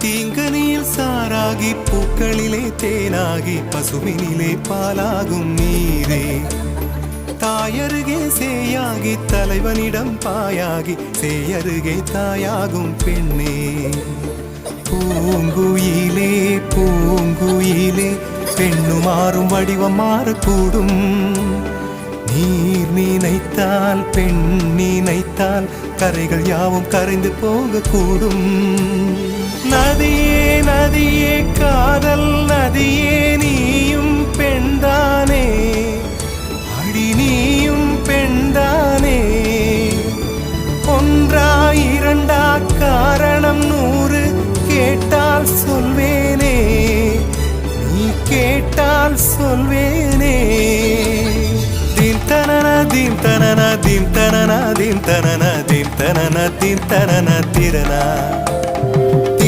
தீங்கனியில் சாராகி பூக்களிலே தேனாகி பசுவினிலே பாலாகும் நீரே தாயருகே சேயாகி தலைவனிடம் பாயாகி சேயருகே தாயாகும் பெண்ணே பூங்குயிலே பூங்குயிலே பெண்ணு மாறும் வடிவம் மாறக்கூடும் நீர் நினைத்தால் பெண் நினைத்தால் கரைகள் யாவும் கரைந்து போகக்கூடும் நதியே நதியே காதல் நதியே நீயும் பெண்தானே அடி நீயும் பெண்தானே ஒன்றா இரண்டா காரணம் 100 கேட்டால் சொல்வேனே நீ கேட்டால் சொல்வேனே தீம் தனன தீம் தனன தீம் தனன தீம் தனன தீம் தனன தீம் தனன திரனா